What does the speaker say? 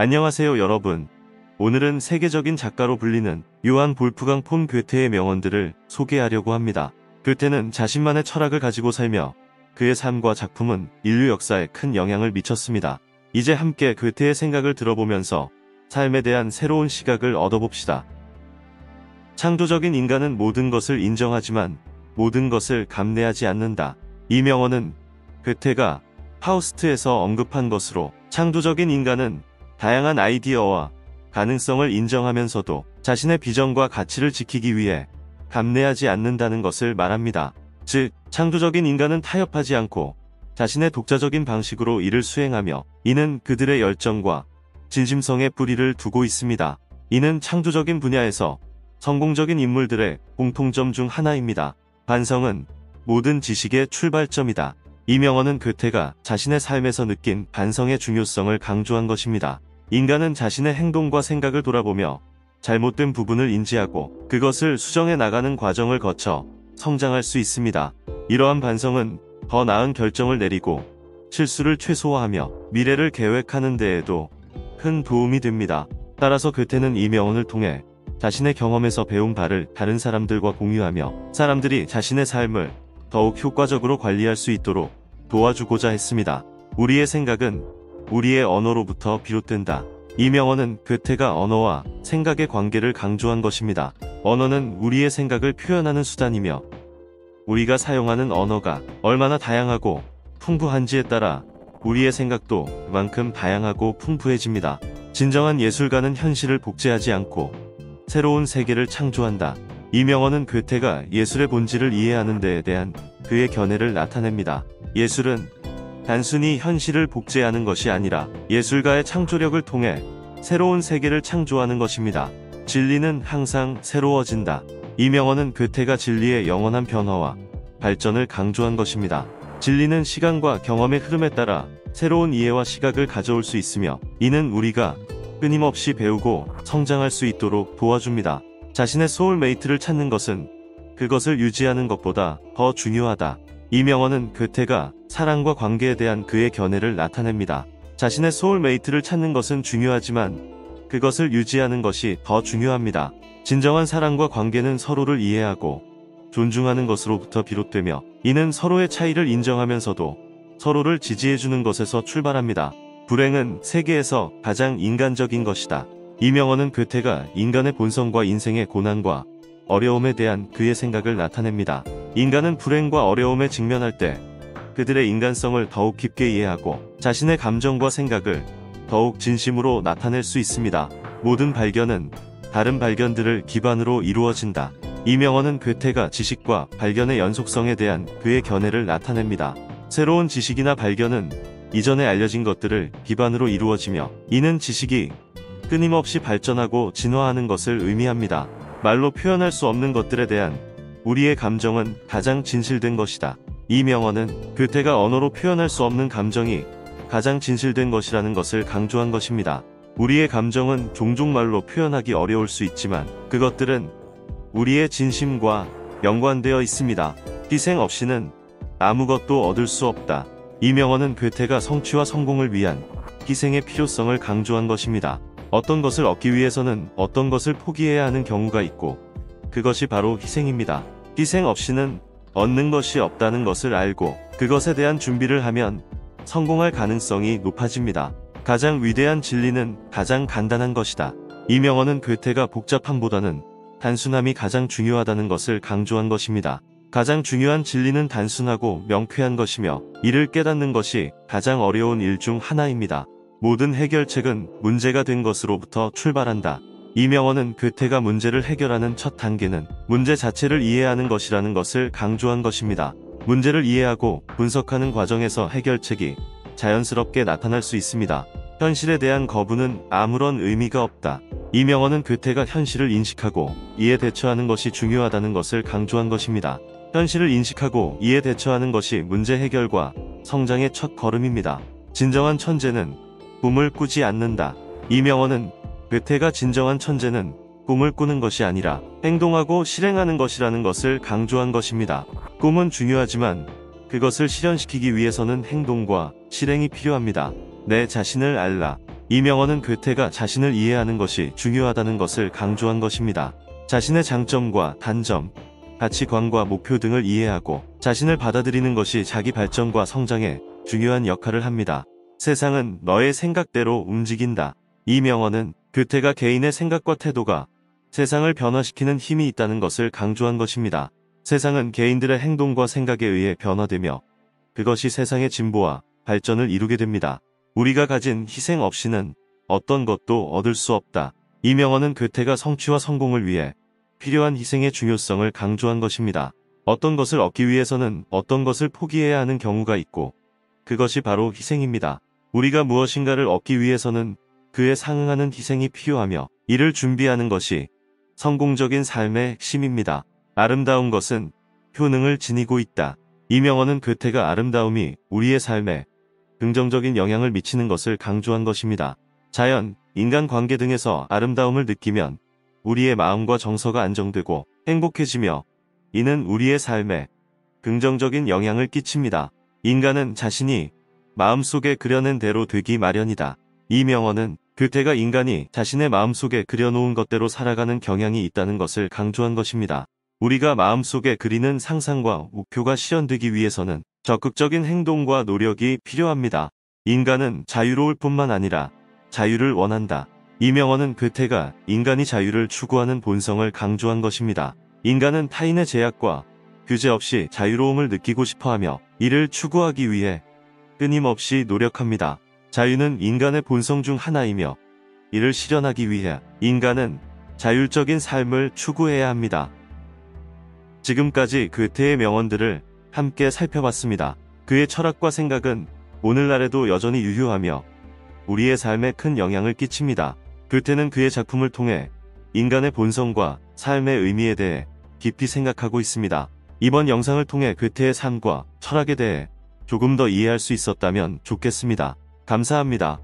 안녕하세요 여러분. 오늘은 세계적인 작가로 불리는 요한 볼프강 폰 괴테의 명언들을 소개하려고 합니다. 괴테는 자신만의 철학을 가지고 살며 그의 삶과 작품은 인류 역사에 큰 영향을 미쳤습니다. 이제 함께 괴테의 생각을 들어보면서 삶에 대한 새로운 시각을 얻어봅시다. 창조적인 인간은 모든 것을 인정하지만 모든 것을 감내하지 않는다. 이 명언은 괴테가 파우스트에서 언급한 것으로, 창조적인 인간은 다양한 아이디어와 가능성을 인정하면서도 자신의 비전과 가치를 지키기 위해 감내하지 않는다는 것을 말합니다. 즉, 창조적인 인간은 타협하지 않고 자신의 독자적인 방식으로 일을 수행하며, 이는 그들의 열정과 진심성에 뿌리를 두고 있습니다. 이는 창조적인 분야에서 성공적인 인물들의 공통점 중 하나입니다. 반성은 모든 지식의 출발점이다. 이 명언은 괴테가 자신의 삶에서 느낀 반성의 중요성을 강조한 것입니다. 인간은 자신의 행동과 생각을 돌아보며 잘못된 부분을 인지하고 그것을 수정해 나가는 과정을 거쳐 성장할 수 있습니다. 이러한 반성은 더 나은 결정을 내리고 실수를 최소화하며 미래를 계획하는 데에도 큰 도움이 됩니다. 따라서 괴테는 이 명언을 통해 자신의 경험에서 배운 바를 다른 사람들과 공유하며 사람들이 자신의 삶을 더욱 효과적으로 관리할 수 있도록 도와주고자 했습니다. 우리의 생각은 우리의 언어로부터 비롯된다. 이 명언은 괴테가 언어와 생각의 관계를 강조한 것입니다. 언어는 우리의 생각을 표현하는 수단이며, 우리가 사용하는 언어가 얼마나 다양하고 풍부한지에 따라 우리의 생각도 그만큼 다양하고 풍부해집니다. 진정한 예술가는 현실을 복제하지 않고 새로운 세계를 창조한다. 이 명언은 괴테가 예술의 본질을 이해하는 데에 대한 그의 견해를 나타냅니다. 예술은 단순히 현실을 복제하는 것이 아니라 예술가의 창조력을 통해 새로운 세계를 창조하는 것입니다. 진리는 항상 새로워진다. 이 명언은 괴테가 진리의 영원한 변화와 발전을 강조한 것입니다. 진리는 시간과 경험의 흐름에 따라 새로운 이해와 시각을 가져올 수 있으며, 이는 우리가 끊임없이 배우고 성장할 수 있도록 도와줍니다. 자신의 소울메이트를 찾는 것은 그것을 유지하는 것보다 더 중요하다. 이 명언은 괴테가 사랑과 관계에 대한 그의 견해를 나타냅니다. 자신의 소울메이트를 찾는 것은 중요하지만 그것을 유지하는 것이 더 중요합니다. 진정한 사랑과 관계는 서로를 이해하고 존중하는 것으로부터 비롯되며, 이는 서로의 차이를 인정하면서도 서로를 지지해주는 것에서 출발합니다. 불행은 세계에서 가장 인간적인 것이다. 이 명언은 괴테가 인간의 본성과 인생의 고난과 어려움에 대한 그의 생각을 나타냅니다. 인간은 불행과 어려움에 직면할 때 그들의 인간성을 더욱 깊게 이해하고 자신의 감정과 생각을 더욱 진심으로 나타낼 수 있습니다. 모든 발견은 다른 발견들을 기반으로 이루어진다. 이 명언은 괴테가 지식과 발견의 연속성에 대한 그의 견해를 나타냅니다. 새로운 지식이나 발견은 이전에 알려진 것들을 기반으로 이루어지며, 이는 지식이 끊임없이 발전하고 진화하는 것을 의미합니다. 말로 표현할 수 없는 것들에 대한 우리의 감정은 가장 진실된 것이다. 이 명언은 괴테가 언어로 표현할 수 없는 감정이 가장 진실된 것이라는 것을 강조한 것입니다. 우리의 감정은 종종 말로 표현하기 어려울 수 있지만 그것들은 우리의 진심과 연관되어 있습니다. 희생 없이는 아무것도 얻을 수 없다. 이 명언은 괴테가 성취와 성공을 위한 희생의 필요성을 강조한 것입니다. 어떤 것을 얻기 위해서는 어떤 것을 포기해야 하는 경우가 있고, 그것이 바로 희생입니다. 희생 없이는 얻는 것이 없다는 것을 알고 그것에 대한 준비를 하면 성공할 가능성이 높아집니다. 가장 위대한 진리는 가장 간단한 것이다. 이 명언은 괴테가 복잡함보다는 단순함이 가장 중요하다는 것을 강조한 것입니다. 가장 중요한 진리는 단순하고 명쾌한 것이며, 이를 깨닫는 것이 가장 어려운 일 중 하나입니다. 모든 해결책은 문제가 된 것으로부터 출발한다. 이 명언은 괴테가 문제를 해결하는 첫 단계는 문제 자체를 이해하는 것이라는 것을 강조한 것입니다. 문제를 이해하고 분석하는 과정에서 해결책이 자연스럽게 나타날 수 있습니다. 현실에 대한 거부는 아무런 의미가 없다. 이 명언은 괴테가 현실을 인식하고 이에 대처하는 것이 중요하다는 것을 강조한 것입니다. 현실을 인식하고 이에 대처하는 것이 문제 해결과 성장의 첫 걸음입니다. 진정한 천재는 꿈을 꾸지 않는다. 이 명언은 괴테가 진정한 천재는 꿈을 꾸는 것이 아니라 행동하고 실행하는 것이라는 것을 강조한 것입니다. 꿈은 중요하지만 그것을 실현시키기 위해서는 행동과 실행이 필요합니다. 내 자신을 알라. 이 명언은 괴테가 자신을 이해하는 것이 중요하다는 것을 강조한 것입니다. 자신의 장점과 단점, 가치관과 목표 등을 이해하고 자신을 받아들이는 것이 자기 발전과 성장에 중요한 역할을 합니다. 세상은 너의 생각대로 움직인다. 이 명언은 괴테가 개인의 생각과 태도가 세상을 변화시키는 힘이 있다는 것을 강조한 것입니다. 세상은 개인들의 행동과 생각에 의해 변화되며 그것이 세상의 진보와 발전을 이루게 됩니다. 우리가 가진 희생 없이는 어떤 것도 얻을 수 없다. 이 명언은 괴테가 성취와 성공을 위해 필요한 희생의 중요성을 강조한 것입니다. 어떤 것을 얻기 위해서는 어떤 것을 포기해야 하는 경우가 있고 그것이 바로 희생입니다. 우리가 무엇인가를 얻기 위해서는 그에 상응하는 희생이 필요하며 이를 준비하는 것이 성공적인 삶의 핵심입니다. 아름다운 것은 효능을 지니고 있다. 이 명언은 괴테가 아름다움이 우리의 삶에 긍정적인 영향을 미치는 것을 강조한 것입니다. 자연, 인간관계 등에서 아름다움을 느끼면 우리의 마음과 정서가 안정되고 행복해지며 이는 우리의 삶에 긍정적인 영향을 끼칩니다. 인간은 자신이 마음속에 그려낸 대로 되기 마련이다. 이 명언은 괴테가 인간이 자신의 마음속에 그려놓은 것대로 살아가는 경향이 있다는 것을 강조한 것입니다. 우리가 마음속에 그리는 상상과 목표가 실현되기 위해서는 적극적인 행동과 노력이 필요합니다. 인간은 자유로울 뿐만 아니라 자유를 원한다. 이 명언은 괴테가 인간이 자유를 추구하는 본성을 강조한 것입니다. 인간은 타인의 제약과 규제 없이 자유로움을 느끼고 싶어하며 이를 추구하기 위해 끊임없이 노력합니다. 자유는 인간의 본성 중 하나이며 이를 실현하기 위해 인간은 자율적인 삶을 추구해야 합니다. 지금까지 괴테의 명언들을 함께 살펴봤습니다. 그의 철학과 생각은 오늘날에도 여전히 유효하며 우리의 삶에 큰 영향을 끼칩니다. 괴테는 그의 작품을 통해 인간의 본성과 삶의 의미에 대해 깊이 생각하고 있습니다. 이번 영상을 통해 괴테의 삶과 철학에 대해 조금 더 이해할 수 있었다면 좋겠습니다. 감사합니다.